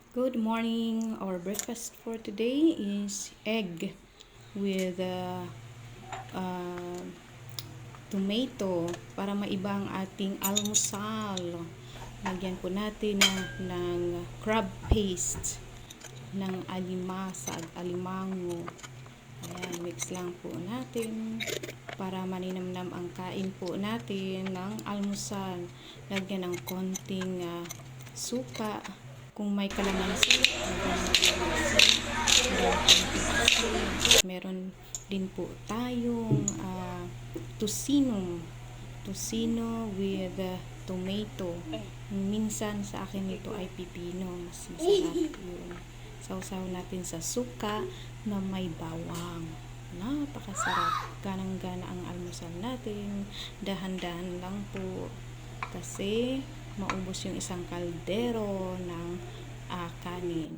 Good morning. Our breakfast for today is egg with uh, tomato para maiba ang ating almusal. Lagyan po natin ng crab paste ng alimasa at alimango. Ayan, mix lang po natin para maninamnam ang kain po natin ng almusal. Lagyan ng konting suka. Kung may kalamansi, meron din po tayong tocino with tomato. Minsan sa akin ito ay pipino, mas masarap yun. Sausaw natin sa suka na may bawang. Napakasarap, ganang-gana ang almusal natin. Dahan-dahan lang po kasi maubos yung isang kaldero ng kanin.